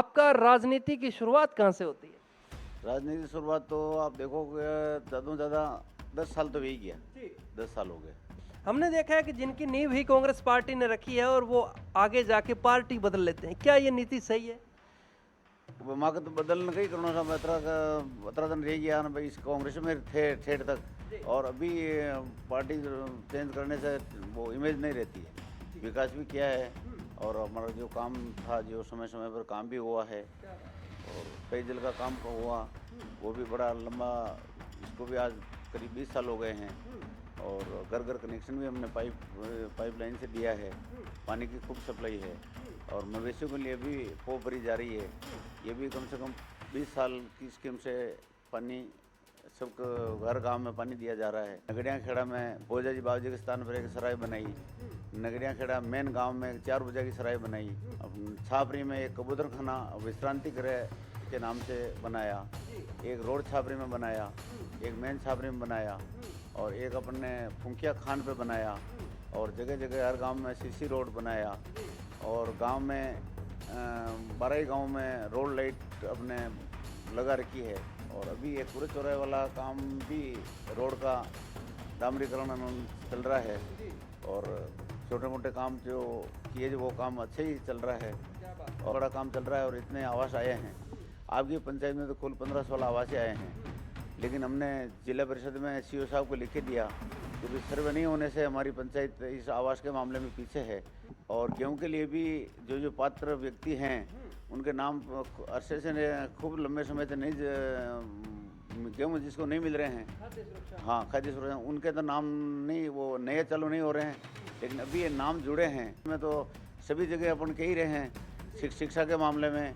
आपका राजनीति की शुरुआत कहाँ से होती है? राजनीति की शुरुआत तो आप देखोगे ज़्यादा से ज़्यादा 10 साल तो यही किया। 10 साल हो गए। हमने देखा है कि जिनकी नींव ही कांग्रेस पार्टी ने रखी है और वो आगे जाके पार्टी बदल लेते हैं। क्या ये नीति सही है? वो माँ का तो बदलने का ही करो ना अतरा दिन रह गया ना भाई इस कांग्रेस में थे ठेठ तक और अभी पार्टी चेंज करने से वो इमेज नहीं रहती है। विकास भी किया है और हमारा जो काम था जो समय समय पर काम भी हुआ है और पेयजल का काम हुआ वो भी बड़ा लंबा, इसको भी आज करीब 20 साल हो गए हैं और घर घर कनेक्शन भी हमने पाइपलाइन से दिया है। पानी की खूब सप्लाई है और मवेशियों के लिए भी पोप भरी जा रही है। ये भी कम से कम 20 साल की स्कीम से पानी सबको हर गांव में पानी दिया जा रहा है। नगड़िया खेड़ा में भोजा जी बाबू जी के स्थान पर एक सराय बनाई। नगड़िया खेड़ा मेन गांव में 4 बजे की सराय बनाई। अब छापरी में एक कबूतर खाना विश्रांति गृह के नाम से बनाया। एक रोड छापरी में बनाया, एक मेन छापरी में बनाया और एक अपने फुंकिया खान पे बनाया और जगह जगह हर गांव में सीसी रोड बनाया और गांव में 12 गांव में रोड लाइट अपने लगा रखी है और अभी एक पूरे चौराहे वाला काम भी रोड का डामरीकरण चल रहा है और छोटे मोटे काम जो किए जो वो काम अच्छे ही चल रहा है और बड़ा काम चल रहा है और इतने आवास आए हैं। आपकी पंचायत में तो कुल 15-16 आवास आए हैं, लेकिन हमने जिला परिषद में सीओ साहब को लिख के दिया क्योंकि सर्वे नहीं होने से हमारी पंचायत इस आवास के मामले में पीछे है और गेहूं के लिए भी जो पात्र व्यक्ति हैं उनके नाम अरसे से खूब लंबे समय से नहीं गेहूँ जिसको नहीं मिल रहे हैं, हाँ खाद्य सुरक्षा, उनके तो नाम नहीं वो नए चालू नहीं हो रहे हैं, लेकिन अभी ये नाम जुड़े हैं। मैं तो सभी जगह अपन कह ही रहे हैं शिक्षा के मामले में,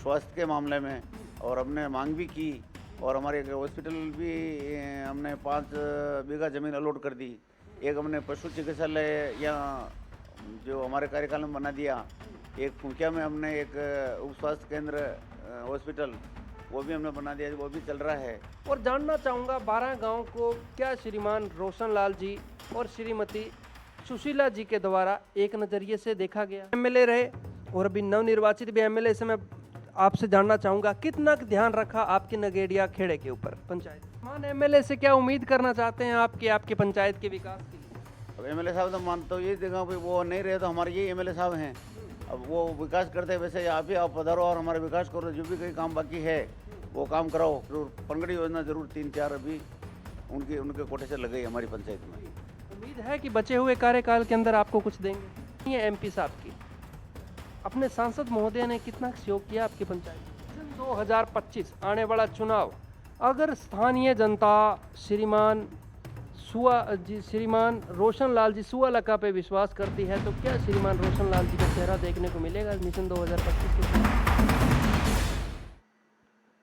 स्वास्थ्य के मामले में और हमने मांग भी की और हमारे हॉस्पिटल भी हमने 5 बीघा ज़मीन अलॉट कर दी। एक हमने पशु चिकित्सालय यहाँ जो हमारे कार्यकाल में बना दिया। एक फुंकिया में हमने एक उप स्वास्थ्य केंद्र हॉस्पिटल वो भी हमने बना दिया, वो भी चल रहा है। और जानना चाहूँगा 12 गांव को क्या श्रीमान रोशन लाल जी और श्रीमती सुशीला जी के द्वारा एक नज़रिए से देखा गया? एमएलए रहे और अभी नवनिर्वाचित भी एमएलए से मैं आपसे जानना चाहूँगा कितना ध्यान रखा आपकी नगेड़िया खेड़े के ऊपर पंचायत? मान एमएलए से क्या उम्मीद करना चाहते हैं आपके पंचायत के विकास के लिए? अब एमएलए साहब तो मानता हूँ ये देखा भाई वो नहीं रहे तो हमारे ये एमएलए साहब हैं। अब वो विकास करते हैं वैसे आप ही आप पधारो और हमारा विकास करो, जो भी कोई काम बाकी है वो काम कराओ। जरूर पनगड़ी योजना जरूर 3-4 अभी उनके कोटे से लगे हमारी पंचायत में। उम्मीद है कि बचे हुए कार्यकाल के अंदर आपको कुछ देंगे। ये एमपी साहब की अपने सांसद महोदय ने कितना सहयोग किया आपकी पंचायत? 2025 आने वाला चुनाव अगर स्थानीय जनता श्रीमान रोशन लाल जी सुअलका पे विश्वास करती है तो क्या श्रीमान रोशन लाल जी का चेहरा देखने को मिलेगा मिशन 2025 के?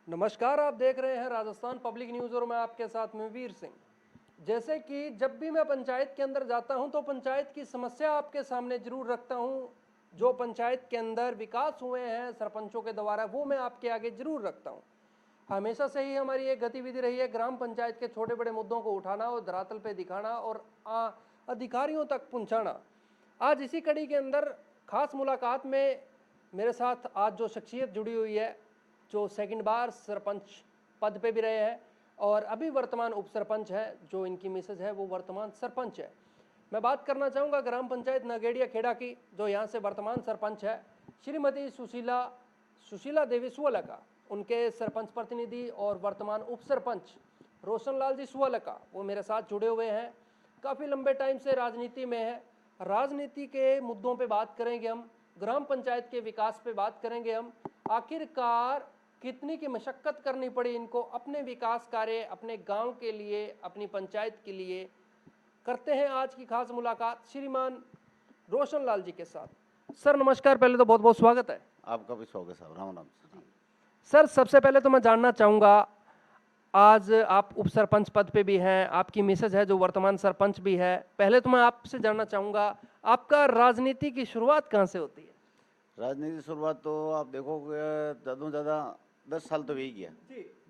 नमस्कार, आप देख रहे हैं राजस्थान पब्लिक न्यूज़ और मैं आपके साथ में वीर सिंह। जैसे कि जब भी मैं पंचायत के अंदर जाता हूं तो पंचायत की समस्या आपके सामने जरूर रखता हूं। जो पंचायत के अंदर विकास हुए हैं सरपंचों के द्वारा वो मैं आपके आगे जरूर रखता हूं। हमेशा से ही हमारी एक गतिविधि रही है ग्राम पंचायत के छोटे बड़े मुद्दों को उठाना और धरातल पे दिखाना और अधिकारियों तक पहुंचाना। आज इसी कड़ी के अंदर खास मुलाकात में मेरे साथ आज जो शख्सियत जुड़ी हुई है जो सेकंड बार सरपंच पद पे भी रहे हैं और अभी वर्तमान उप सरपंच है, जो इनकी मिसेज है वो वर्तमान सरपंच है। मैं बात करना चाहूँगा ग्राम पंचायत नगेड़िया खेड़ा की, जो यहाँ से वर्तमान सरपंच है श्रीमती सुशीला देवी सुअलका, उनके सरपंच प्रतिनिधि और वर्तमान उप सरपंच रोशन लाल जी सुअलका वो मेरे साथ जुड़े हुए हैं। काफ़ी लंबे टाइम से राजनीति में है। राजनीति के मुद्दों पे बात करेंगे हम, ग्राम पंचायत के विकास पे बात करेंगे हम। आखिरकार कितनी की मशक्कत करनी पड़ी इनको अपने विकास कार्य अपने गांव के लिए अपनी पंचायत के लिए। करते हैं आज की खास मुलाकात श्रीमान रोशन लाल जी के साथ। सर नमस्कार, पहले तो बहुत बहुत स्वागत है। आपका भी स्वागत साहब, राम राम। सर सबसे पहले तो मैं जानना चाहूँगा, आज आप उप सरपंच पद पे भी हैं, आपकी मिसेज है जो वर्तमान सरपंच भी है। पहले तो मैं आपसे जानना चाहूँगा आपका राजनीति की शुरुआत कहाँ से होती है? राजनीति की शुरुआत तो आप देखोगे ज़्यादा से ज़्यादा 10 साल तो यही किया।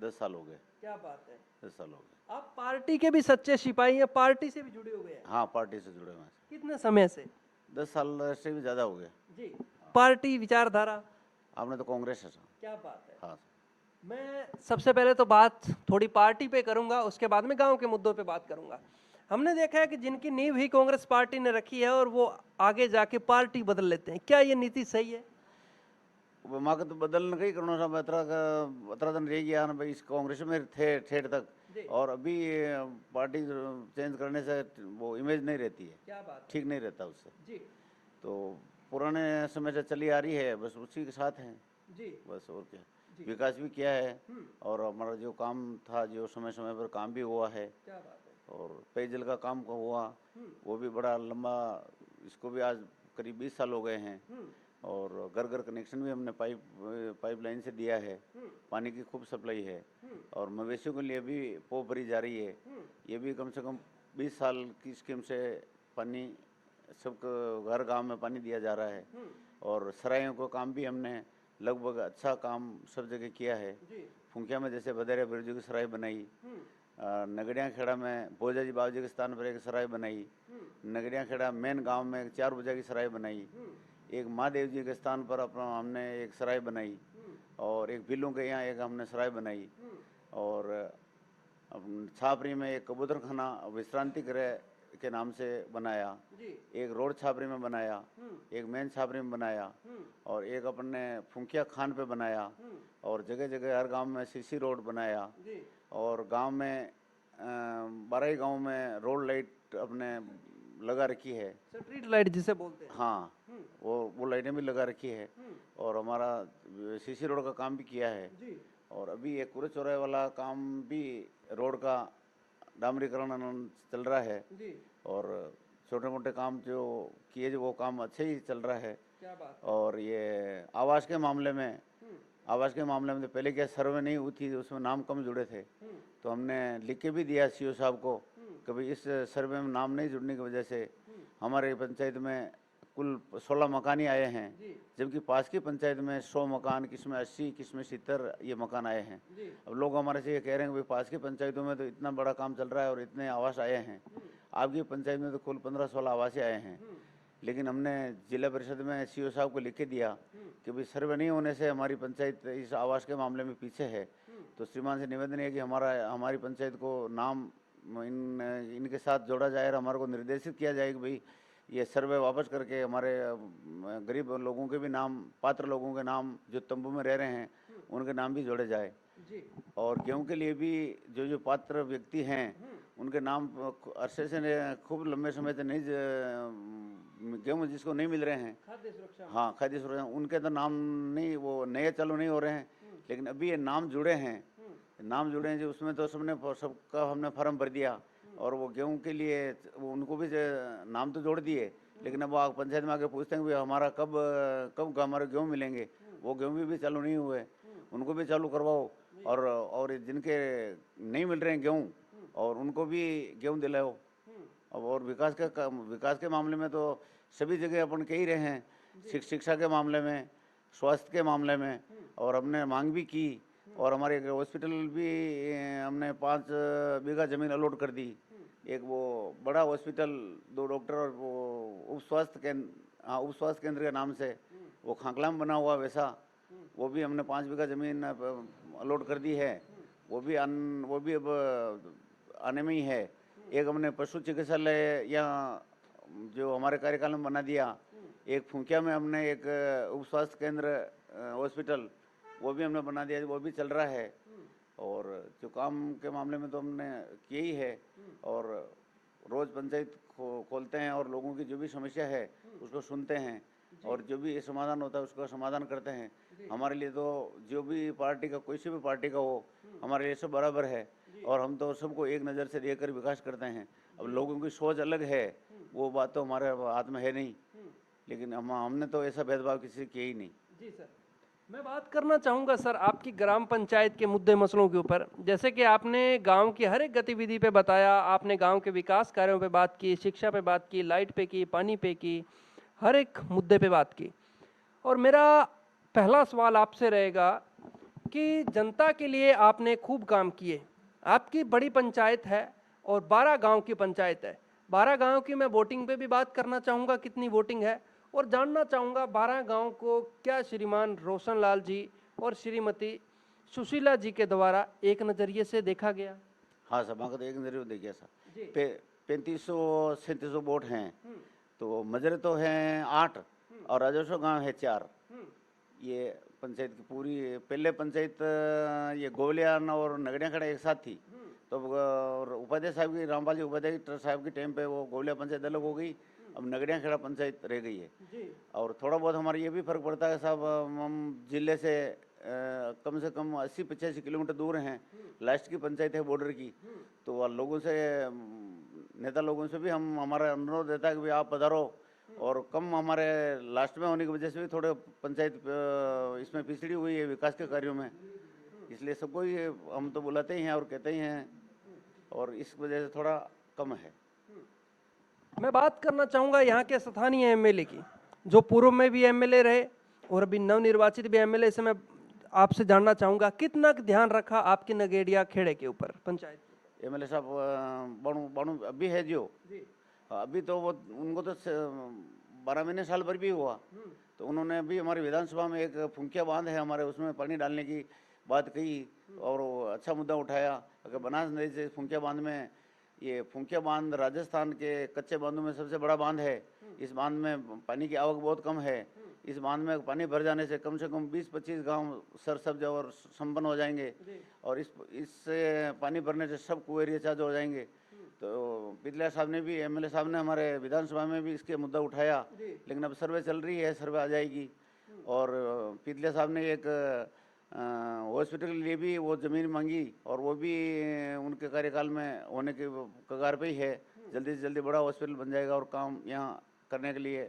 10 साल हो गए। क्या बात है, 10 साल हो गए। आप पार्टी के भी सच्चे सिपाही हैं, पार्टी से भी जुड़े हुए हैं? हाँ पार्टी से जुड़े हुए हैं। कितने समय से? 10 साल से भी ज़्यादा हो गया जी। पार्टी विचारधारा आपने तो कांग्रेस है सर। क्या बात है। हाँ मैं सबसे पहले तो बात थोड़ी पार्टी पे करूंगा, उसके बाद में गांव के मुद्दों पे बात करूंगा। हमने देखा है कि जिनकी नींव ही कांग्रेस पार्टी ने रखी है और वो आगे जाके पार्टी बदल लेते हैं, क्या ये नीति सही है? माके तो बदलने का ही करना था, अतरा दिन रह गया ना भाई इस कांग्रेस में थे ठेठ तक। जी। और अभी पार्टी चेंज करने से वो इमेज नहीं रहती है, क्या बात है। ठीक नहीं रहता उससे। जी तो पुराने समय से चली आ रही है, बस उसी के साथ हैं जी बस, और क्या। जी। विकास भी किया है हम्म। और हमारा जो काम था जो समय समय पर काम भी हुआ है। क्या बात है। और पेयजल का काम को हुआ, हम्म। वो भी बड़ा लंबा, इसको भी आज करीब 20 साल हो गए हैं। हम्म। और घर घर कनेक्शन भी हमने पाइपलाइन से दिया है, पानी की खूब सप्लाई है। और मवेशियों के लिए भी पो भरी जा रही है, ये भी कम से कम 20 साल की स्कीम से पानी सबको हर गांव में पानी दिया जा रहा है। और सरायों को काम भी हमने लगभग अच्छा काम सब जगह किया है। जी। फुंकिया में जैसे बदेरिया बिरजू की सराय बनाई, नगड़िया खेड़ा में भोजा जी बाबू जी के स्थान पर एक सराय बनाई, नगड़िया खेड़ा मेन गांव में 4 बजे की सराय बनाई, एक महादेव जी के स्थान पर अपना हमने एक सराय बनाई, और एक बिल्लू के यहाँ एक हमने सराय बनाई। और छापरी में एक कबूतर खाना विश्रांति गृह के नाम से बनाया, एक रोड छापरी में बनाया, एक मेन छापरी में बनाया, और एक अपने फुंकिया खान पे बनाया, और जगह जगह हर गांव में सीसी रोड बनाया। और गांव में 12 गांव में रोड लाइट अपने लगा रखी है, स्ट्रीट लाइट जिसे बोलते हैं। हाँ वो लाइटें भी लगा रखी है। और हमारा सीसी रोड का काम भी किया है। और अभी एक कूड़े चौराहे वाला काम भी रोड का डामरीकरण चल रहा है। और छोटे मोटे काम जो किए जो वो काम अच्छे ही चल रहा है। क्या बात है। और ये आवास के मामले में तो पहले क्या सर्वे नहीं हुई थी, उसमें नाम कम जुड़े थे, तो हमने लिख के भी दिया सीओ साहब को कि भाई इस सर्वे में नाम नहीं जुड़ने की वजह से हमारे पंचायत में कुल 16 मकान ही आए हैं, जबकि पास की पंचायत में 100 मकान, किसमें 80, किसमें 70 ये मकान आए हैं। अब लोग हमारे से ये कह रहे हैं कि भाई पास की पंचायतों में तो इतना बड़ा काम चल रहा है और इतने आवास आए हैं, आपकी पंचायत में तो कुल 15-16 आवास आए हैं। लेकिन हमने जिला परिषद में सीओ साहब को लिख के दिया कि भाई सर्वे नहीं होने से हमारी पंचायत इस आवास के मामले में पीछे है। तो श्रीमान से निवेदन है कि हमारी पंचायत को नाम इनके साथ जोड़ा जाए और हमारे को निर्देशित किया जाए कि भाई ये सर्वे वापस करके हमारे गरीब लोगों के भी नाम, पात्र लोगों के नाम जो तंबू में रह रहे हैं उनके नाम भी जोड़े जाए। और गेहूं के लिए भी जो पात्र व्यक्ति हैं उनके नाम अरसे से खूब लंबे समय से नहीं, गेहूं जिसको नहीं मिल रहे हैं, हाँ खाद्य सुरक्षा, उनके तो नाम नहीं, वो नए चालू नहीं हो रहे हैं, लेकिन अभी ये नाम जुड़े हैं जो उसमें तो सबका हमने फार्म भर दिया। और वो गेहूं के लिए वो उनको भी नाम तो जोड़ दिए, लेकिन अब वो पंचायत में आके पूछते हैं कि हमारा कब हमारे गेहूं मिलेंगे, वो गेहूं भी चालू नहीं हुए, उनको भी चालू करवाओ। और जिनके नहीं मिल रहे हैं गेहूं और उनको भी गेहूं दिलाओ। अब और विकास के मामले में तो सभी जगह अपन कह ही रहे हैं, शिक्षा के मामले में, स्वास्थ्य के मामले में, और हमने मांग भी की। और हमारे हॉस्पिटल भी हमने 5 बीघा ज़मीन अलॉट कर दी। एक वो बड़ा हॉस्पिटल, 2 डॉक्टर, और वो उप स्वास्थ्य केंद्र के नाम से वो खांकला में बना हुआ वैसा, वो भी हमने 5 बीघा ज़मीन अलॉट कर दी है। वो भी अब आने में ही है। एक हमने पशु चिकित्सालय यहाँ जो हमारे कार्यकाल में बना दिया। एक फुंकिया में हमने एक उप स्वास्थ्य केंद्र हॉस्पिटल वो भी हमने बना दिया, वो भी चल रहा है। और जो काम के मामले में तो हमने किया ही है। और रोज़ पंचायत खोलते हैं और लोगों की जो भी समस्या है उसको सुनते हैं, और जो भी समाधान होता है उसका समाधान करते हैं। हमारे लिए तो जो भी पार्टी का, कोई सी भी पार्टी का हो, हमारे लिए सब बराबर है, और हम तो सबको एक नज़र से देखकर विकास करते हैं। अब लोगों की सोच अलग है, वो बात तो हमारे हाथ में है नहीं, लेकिन हमने तो ऐसा भेदभाव किसी से किया ही नहीं। जी सर, मैं बात करना चाहूँगा सर आपकी ग्राम पंचायत के मुद्दे मसलों के ऊपर। जैसे कि आपने गांव की हर एक गतिविधि पे बताया, आपने गांव के विकास कार्यों पे बात की, शिक्षा पे बात की, लाइट पे की, पानी पे की, हर एक मुद्दे पे बात की। और मेरा पहला सवाल आपसे रहेगा कि जनता के लिए आपने खूब काम किए, आपकी बड़ी पंचायत है और 12 गाँव की पंचायत है। 12 गाँव की मैं वोटिंग पे भी बात करना चाहूँगा, कितनी वोटिंग है, और जानना चाहूँगा 12 गांव को क्या श्रीमान रोशन लाल जी और श्रीमती सुशीला जी के द्वारा एक नज़रिए से देखा गया? हाँ सर, वहाँ का तो एक नजरिए देखिए सर, जी। 3500 वोट हैं, तो मजरे तो हैं 8 और राजस्व गांव है 4। ये पंचायत की पूरी पहले पंचायत ये गोवलियान और नगड़िया खड़ा एक साथ थी, तो और उपाध्याय साहब की रामपाल जी उपाध्याय साहब के टाइम पे वो गोवलिया पंचायत अलग हो गई, अब नगड़िया खेड़ा पंचायत रह गई है। और थोड़ा बहुत हमारा ये भी फर्क पड़ता है साहब, हम जिले से कम से कम 80-85 किलोमीटर दूर हैं, लास्ट की पंचायत है बॉर्डर की, तो वह लोगों से नेता लोगों से भी हम हमारा अनुरोध रहता है कि भाई आप पधारो, और कम हमारे लास्ट में होने की वजह से भी थोड़े पंचायत इसमें पिछड़ी हुई है विकास के कार्यों में, इसलिए सबको ही हम तो बुलाते ही हैं और कहते ही हैं, और इस वजह से थोड़ा कम है। मैं बात करना चाहूँगा यहाँ के स्थानीय एमएलए की, जो पूर्व में भी एमएलए रहे और अभी नवनिर्वाचित भी एमएलए से मैं आपसे जानना चाहूँगा कितना ध्यान रखा आपके नगेड़िया खेड़े के ऊपर पंचायत? एमएलए साहब बाणू बाणू अभी है जो अभी तो वो उनको तो 12 महीने साल भर भी हुआ, तो उन्होंने अभी हमारी विधानसभा में एक फुंकिया बांध है हमारे, उसमें पानी डालने की बात कही और वो अच्छा मुद्दा उठाया। अगर बनास नदी से फुंकिया बांध में, ये फुंकिया बांध राजस्थान के कच्चे बांधों में सबसे बड़ा बांध है, इस बांध में पानी की आवक बहुत कम है, इस बांध में पानी भर जाने से कम 20-25 गांव सरसब्ज और संपन्न हो जाएंगे, और इससे पानी भरने से सब कुएं रिचार्ज हो जाएंगे। तो पिछले साहब ने भी एमएलए साहब ने हमारे विधानसभा में भी इसके मुद्दा उठाया, लेकिन अब सर्वे चल रही है, सर्वे आ जाएगी। और पिछले साहब ने एक हॉस्पिटल के लिए भी वो ज़मीन मांगी, और वो भी उनके कार्यकाल में होने के कगार पे ही है, जल्दी से जल्दी बड़ा हॉस्पिटल बन जाएगा और काम यहाँ करने के लिए।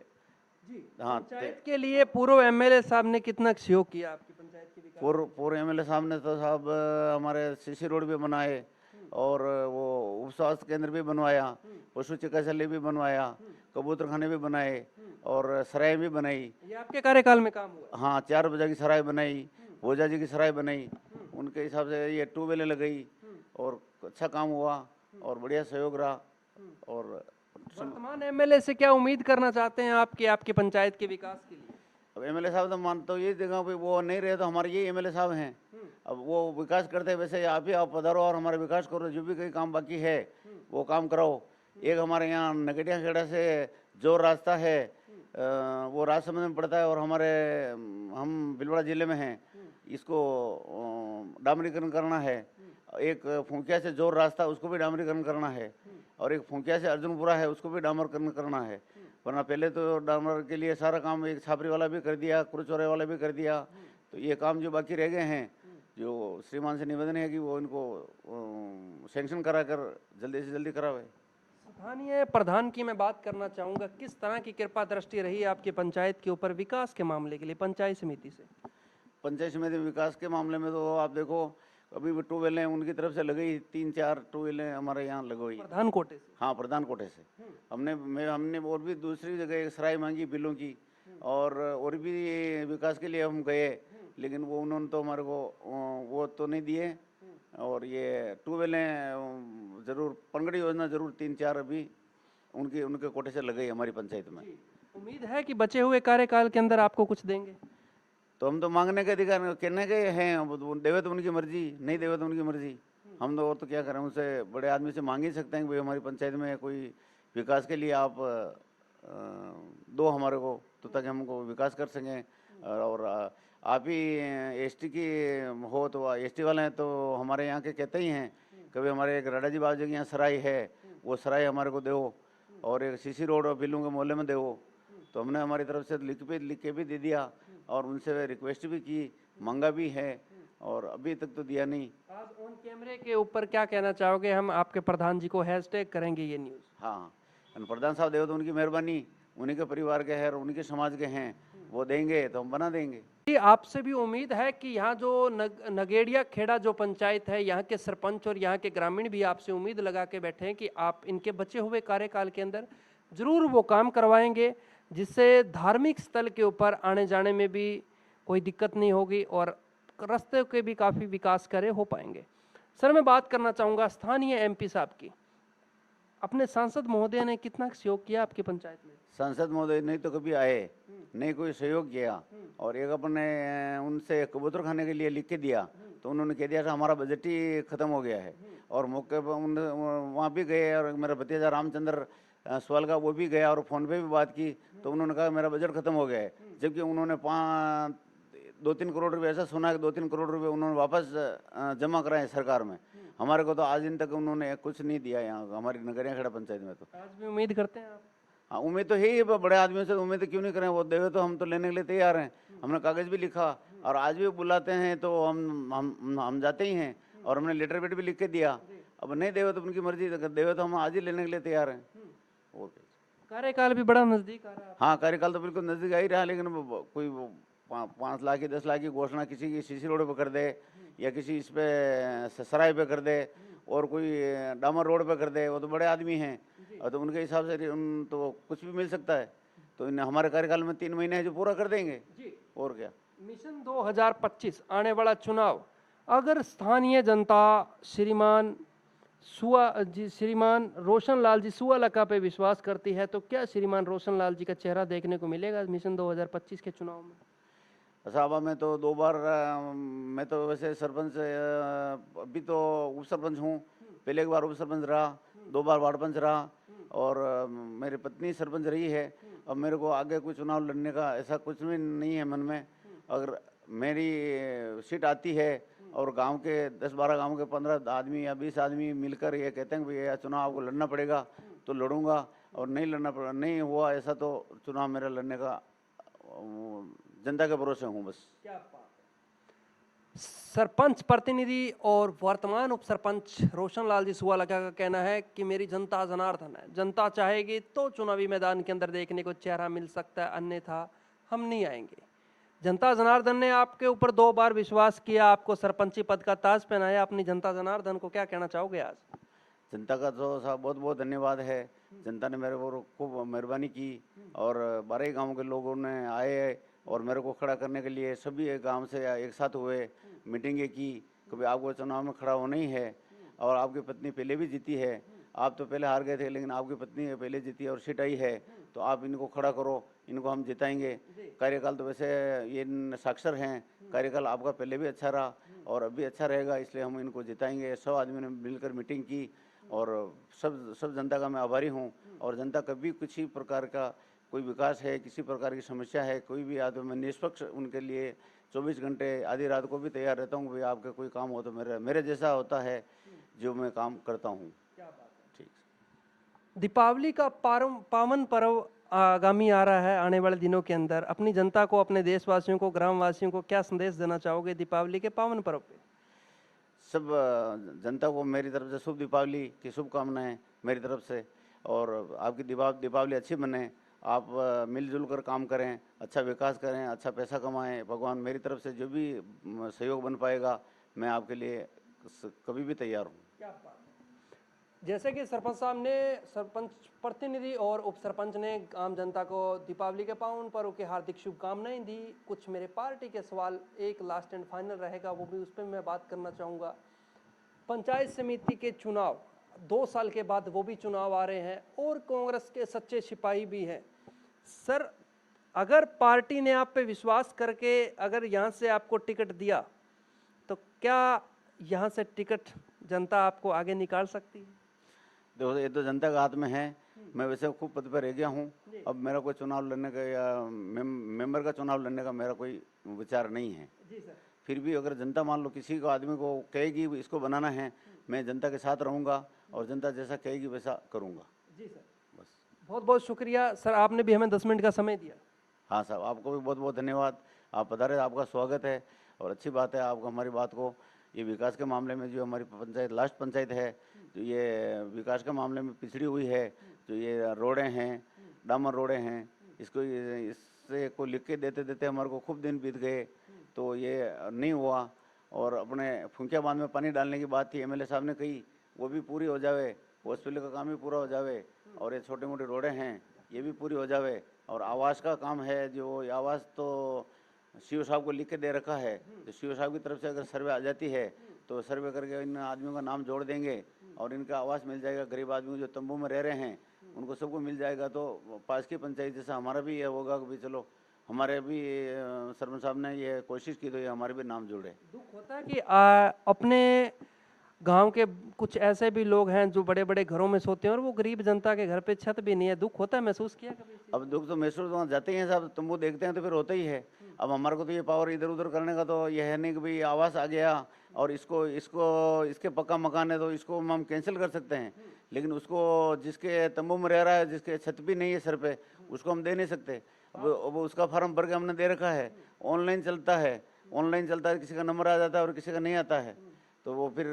जी, हाँ, पंचायत के लिए पूर्व एमएलए साहब ने कितना सहयोग किया आपकी पंचायत के विकास? पूर्व एमएलए साहब ने तो साहब हमारे सीसी रोड भी बनाए, और वो उप स्वास्थ्य केंद्र भी बनवाया, पशु चिकित्सालय भी बनवाया, कबूतर खाने भी बनाए, और सराय भी बनाई। ये आपके कार्यकाल में काम हुआ? हाँ, 4 बजे की सराय बनाई, भोजा जी की सराय बनाई, उनके हिसाब से ये ट्यूबवेलें लगाई, और अच्छा काम हुआ और बढ़िया सहयोग रहा। और वर्तमान एमएलए से क्या उम्मीद करना चाहते हैं आपकी आपके पंचायत के विकास के लिए? अब एमएलए साहब तो मानता हूँ ये देखा भाई, वो नहीं रहे तो हमारे ये एमएलए साहब हैं, अब वो विकास करते हैं, वैसे आप ही आप पधारो और हमारा विकास करो, जो भी कई काम बाकी है वो काम कराओ। एक हमारे यहाँ नगड़िया खेड़ा से जो रास्ता है वो राजसमंद में पड़ता है, और हमारे हम भीलवाड़ा जिले में हैं, इसको डामरीकरण करना है। एक फुंकिया से जोर रास्ता उसको भी डामरीकरण करना है, और एक फुंकिया से अर्जुनपुरा है उसको भी डामरीकरण करना है। वरना पहले तो डामर के लिए सारा काम एक छापरी वाला भी कर दिया, कुरचौरे वाला भी कर दिया, तो ये काम जो बाकी रह गए हैं, जो श्रीमान से निवेदन है कि वो इनको सैंक्शन कराकर जल्दी से जल्दी करावे। स्थानीय प्रधान की मैं बात करना चाहूँगा, किस तरह की कृपा दृष्टि रही आपकी पंचायत के ऊपर विकास के मामले के लिए पंचायत समिति से? पंचायत समिति विकास के मामले में तो आप देखो, अभी भी ट्यूबवेलें उनकी तरफ से लगई, 3-4 ट्यूबवेलें हमारे यहाँ लगवाई प्रधान कोटे से? हाँ, प्रधान कोटे से। हमने और भी दूसरी जगह एक सराय मांगी बिलों की, और भी विकास के लिए हम गए, लेकिन वो उन्होंने तो हमारे को वो तो नहीं दिए। और ये ट्यूबवेलें जरूर, पनगड़ी योजना जरूर 3-4 अभी उनके कोटे से लग गई हमारी पंचायत में। उम्मीद है कि बचे हुए कार्यकाल के अंदर आपको कुछ देंगे? तो हम तो मांगने के अधिकार कहने के हैं, अब देवे तो उनकी मर्जी, नहीं देवे तो उनकी मर्जी, हम तो और तो क्या करें, उनसे बड़े आदमी से मांग ही सकते हैं कि भाई हमारी पंचायत में कोई विकास के लिए आप दो हमारे को, तो ताकि हमको विकास कर सकें। और आप ही एसटी की हो तो एसटी वाले हैं तो हमारे यहाँ के कहते ही हैं, कभी हमारे एक राडा जी बाबू के यहाँ सराय है, वो सराय हमारे को दो, और एक सीसी रोड और बिल्लू के मोहल्ले में दो। तो हमने हमारी तरफ से लिख के भी दे दिया, और उनसे रिक्वेस्ट भी की, मांगा भी है, और अभी तक तो दिया नहीं। आज ऑन कैमरे के ऊपर क्या कहना चाहोगे? हम आपके प्रधान जी को हैशटैग करेंगे ये न्यूज़। हाँ, प्रधान साहब देव तो उनकी मेहरबानी, उन्हीं के परिवार के हैं और उन्हीं के समाज के हैं, वो देंगे तो हम बना देंगे। जी, आपसे भी उम्मीद है कि यहाँ जो नगेड़िया खेड़ा जो पंचायत है, यहाँ के सरपंच और यहाँ के ग्रामीण भी आपसे उम्मीद लगा के बैठे हैं कि आप इनके बचे हुए कार्यकाल के अंदर जरूर वो काम करवाएंगे, जिससे धार्मिक स्थल के ऊपर आने जाने में भी कोई दिक्कत नहीं होगी और रास्ते के भी काफ़ी विकास कार्य हो पाएंगे। सर, मैं बात करना चाहूँगा स्थानीय एमपी साहब की। अपने सांसद महोदय ने कितना सहयोग किया आपकी पंचायत में? सांसद महोदय नहीं तो कभी आए, नहीं कोई सहयोग किया। और एक अपने उनसे कबूतर खाने के लिए लिख के दिया, तो उन्होंने कह दिया था हमारा बजट ही खत्म हो गया है। और मौके पर उन वहाँ भी गए, और मेरा भतीजा रामचंद्र सवाल का वो भी गया और फ़ोन पे भी बात की, तो उन्होंने कहा मेरा बजट खत्म हो गया है। जबकि उन्होंने 2-3 करोड़ रुपये, ऐसा सुना है कि 2-3 करोड़ रुपये उन्होंने वापस जमा कराए सरकार में। हमारे को तो आज दिन तक उन्होंने कुछ नहीं दिया यहाँ हमारी नगरिया खेड़ा पंचायत में। तो आज भी उम्मीद करते हैं आप? हाँ, उम्मीद तो है ही, बड़े आदमियों से उम्मीद क्यों नहीं करें, वो देवे तो हम तो लेने के लिए तैयार हैं। हमने कागज़ भी लिखा और आज भी बुलाते हैं तो हम जाते ही हैं, और हमने लेटर वेट भी लिख के दिया। अब नहीं देवे तो उनकी मर्जी, देवे तो हम आज ही लेने के लिए तैयार हैं। और कार्यकाल भी बड़ा नजदीक आ रहा है। हाँ, कार्यकाल तो बिल्कुल नज़दीक आ ही रहा, लेकिन कोई 5 लाख की 10 लाख की घोषणा किसी की सीसी रोड पे कर दे, या किसी इस पे सराय पे कर दे, और कोई डामर रोड पे कर दे, वो तो बड़े आदमी हैं, और तो उनके हिसाब से उन तो कुछ भी मिल सकता है। तो इन हमारे कार्यकाल में 3 महीने है जो पूरा कर देंगे जी। और क्या। मिशन 2025 आने वाला चुनाव, अगर स्थानीय जनता श्रीमान रोशन लाल जी सुअलका पे विश्वास करती है, तो क्या श्रीमान रोशन लाल जी का चेहरा देखने को मिलेगा मिशन 2025 के चुनाव में? साहबा मैं तो 2 बार मैं तो वैसे सरपंच अभी तो उप सरपंच हूँ। पहले एक बार उप सरपंच रहा, 2 बार वार्ड पंच रहा, और मेरी पत्नी सरपंच रही है। अब मेरे को आगे कोई चुनाव लड़ने का ऐसा कुछ भी नहीं है मन में। अगर मेरी सीट आती है और गांव के 10-12 गांव के 15 आदमी या 20 आदमी मिलकर ये कहते हैं कि भैया चुनाव आपको लड़ना पड़ेगा, तो लड़ूंगा। और नहीं हुआ ऐसा तो चुनाव मेरा लड़ने का जनता के भरोसे हूँ बस। क्या बात है। सरपंच प्रतिनिधि और वर्तमान उप सरपंच रोशन लाल जी सुअलका का कहना है कि मेरी जनता जनार्दन है, जनता चाहेगी तो चुनावी मैदान के अंदर देखने को चेहरा मिल सकता है, अन्यथा हम नहीं आएंगे। जनता जनार्दन ने आपके ऊपर 2 बार विश्वास किया, आपको सरपंची पद का ताज पहनाया। अपनी जनता जनार्दन को क्या कहना चाहोगे आज? जनता का तो साहब बहुत बहुत धन्यवाद है। जनता ने मेरे को खूब मेहरबानी की, और 12 गांव के लोगों ने आए और मेरे को खड़ा करने के लिए सभी एक गांव से एक साथ हुए, मीटिंगें की। कभी आपको चुनाव में खड़ा होना ही है, और आपकी पत्नी पहले भी जीती है। आप तो पहले हार गए थे, लेकिन आपकी पत्नी पहले जीती और सीट आई है, तो आप इनको खड़ा करो, इनको हम जिताएंगे। कार्यकाल तो वैसे ये साक्षर हैं, कार्यकाल आपका पहले भी अच्छा रहा और अभी अच्छा रहेगा, इसलिए हम इनको जिताएंगे। 100 आदमी ने मिलकर मीटिंग की, और सब जनता का मैं आभारी हूँ। और जनता कभी किसी प्रकार का कोई विकास है, किसी प्रकार की समस्या है, कोई भी आदमी, मैं निष्पक्ष उनके लिए 24 घंटे आधी रात को भी तैयार रहता हूँ। भाई आपके कोई काम हो तो मेरे जैसा होता है जो मैं काम करता हूँ। ठीक। दीपावली का पावन पर्व आगामी आ रहा है, आने वाले दिनों के अंदर अपनी जनता को, अपने देशवासियों को, ग्रामवासियों को क्या संदेश देना चाहोगे दीपावली के पावन पर्व पे? सब जनता को मेरी तरफ से शुभ दीपावली की शुभकामनाएं मेरी तरफ से, और आपकी दीपावली अच्छी बने। आप मिलजुल कर काम करें, अच्छा विकास करें, अच्छा पैसा कमाएं। भगवान मेरी तरफ से जो भी सहयोग बन पाएगा, मैं आपके लिए कभी भी तैयार हूँ। क्या बात है। जैसे कि सरपंच साहब ने, सरपंच प्रतिनिधि और उप सरपंच ने आम जनता को दीपावली के पावन पर्व की हार्दिक शुभकामनाएं दी। कुछ मेरे पार्टी के सवाल, एक लास्ट एंड फाइनल रहेगा, वो भी उस पर मैं बात करना चाहूँगा। पंचायत समिति के चुनाव 2 साल के बाद वो भी चुनाव आ रहे हैं, और कांग्रेस के सच्चे सिपाही भी हैं। सर, अगर पार्टी ने आप पे विश्वास करके अगर यहाँ से आपको टिकट दिया, तो क्या यहाँ से टिकट जनता आपको आगे निकाल सकती है? देखो, ये तो जनता के हाथ में है। मैं वैसे खूब पद पर रह गया हूँ। अब मेरा कोई चुनाव लड़ने का या मेंबर का चुनाव लड़ने का मेरा कोई विचार नहीं है। जी सर। फिर भी अगर जनता मान लो किसी को आदमी को कहेगी इसको बनाना है, मैं जनता के साथ रहूँगा, और जनता जैसा कहेगी वैसा करूँगा। जी सर, बस। बहुत बहुत शुक्रिया सर, आपने भी हमें 10 मिनट का समय दिया। हाँ साहब, आपको भी बहुत बहुत धन्यवाद। आप पधारे, आपका स्वागत है, और अच्छी बात है आपको हमारी बात को, ये विकास के मामले में जो हमारी पंचायत लास्ट पंचायत है, जो ये विकास के मामले में पिछड़ी हुई है, जो ये रोडें हैं, डामर रोडें हैं, इससे को लिख के देते देते हमारे को खूब दिन बीत गए, तो ये नहीं हुआ। और अपने फुंकिया बांध में पानी डालने की बात थी, एमएलए साहब ने कही, वो भी पूरी हो जावे, हॉस्पिटल का काम भी पूरा हो जावे, और ये छोटी मोटी रोडें हैं ये भी पूरी हो जावे। और आवास का काम है, जो आवास तो सीओ साहब को लिख के दे रखा है। तो सीओ साहब की तरफ से अगर सर्वे आ जाती है तो सर्वे करके इन आदमियों का नाम जोड़ देंगे और इनका आवास मिल जाएगा। गरीब आदमी जो तंबू में रह रहे हैं उनको सबको मिल जाएगा। तो पास की पंचायत जैसा हमारा भी ये होगा कि भाई चलो हमारे भी सरपंच साहब ने ये कोशिश की तो ये हमारे भी नाम जुड़े। दुख होता है कि अपने गांव के कुछ ऐसे भी लोग हैं जो बड़े बड़े घरों में सोते हैं और वो गरीब जनता के घर पे छत भी नहीं है। दुख होता है, महसूस किया कभी? अब दुख तो महसूस वहाँ जाते ही हैं साहब, तंबू देखते हैं तो फिर होता ही है। अब हमारे को तो ये पावर इधर उधर करने का तो ये है नहीं कि भाई आवास आ गया और इसको इसको इसके पक्का मकान है तो इसको हम कैंसिल कर सकते हैं, लेकिन उसको जिसके तंबू में रह रहा है जिसके छत भी नहीं है सर पे उसको हम दे नहीं सकते। अब उसका फार्म भर के हमने दे रखा है। ऑनलाइन चलता है, किसी का नंबर आ जाता है और किसी का नहीं आता है। तो वो फिर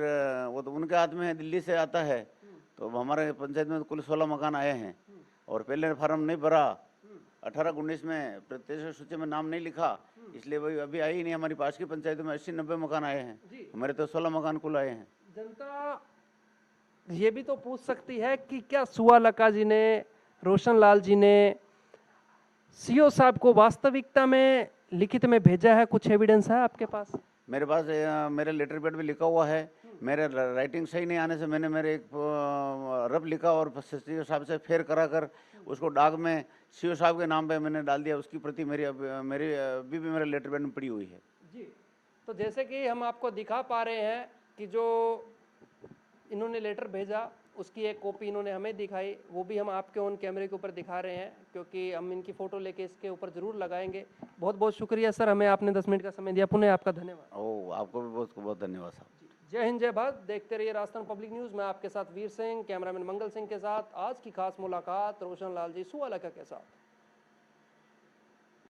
वो तो उनके हाथ में है, दिल्ली से आता है। तो अब हमारे पंचायत में कुल 16 मकान आए हैं और पहले फार्म नहीं भरा, 18-19 में प्रत्यक्ष सूची में नाम नहीं लिखा, इसलिए वही अभी आई ही नहीं। हमारी पास की पंचायत में 80-90 मकान आए हैं, हमारे तो 16 मकान कुल आए हैं। जनता ये भी तो पूछ सकती है कि क्या सुवालका जी ने, रोशन लाल जी ने सीओ साहब को वास्तविकता में लिखित में भेजा है? कुछ एविडेंस है आपके पास? मेरे पास मेरे लेटर पैड भी लिखा हुआ है। मेरे राइटिंग सही नहीं आने से मैंने मेरे एक रफ लिखा और सीओ साहब से फेर करा कर उसको डाक में सीओ साहब के नाम पे मैंने डाल दिया। उसकी प्रति मेरी अभी भी मेरे लेटर पैड में पड़ी हुई है। जी, तो जैसे कि हम आपको दिखा पा रहे हैं कि जो इन्होंने लेटर भेजा उसकी एक कॉपी इन्होंने हमें दिखाई, वो भी हम आपके ऑन कैमरे के ऊपर दिखा रहे हैं क्योंकि हम इनकी फ़ोटो लेके इसके ऊपर ज़रूर लगाएंगे। बहुत बहुत शुक्रिया सर, हमें आपने 10 मिनट का समय दिया, पुनः आपका धन्यवाद। ओ आपको भी बहुत बहुत धन्यवाद साहब। जय हिंद, जय भारत। देखते रहिए राजस्थान पब्लिक न्यूज़। मैं आपके साथ वीर सिंह, कैमरामैन मंगल सिंह के साथ आज की खास मुलाकात रोशन लाल जी सुवालका के साथ।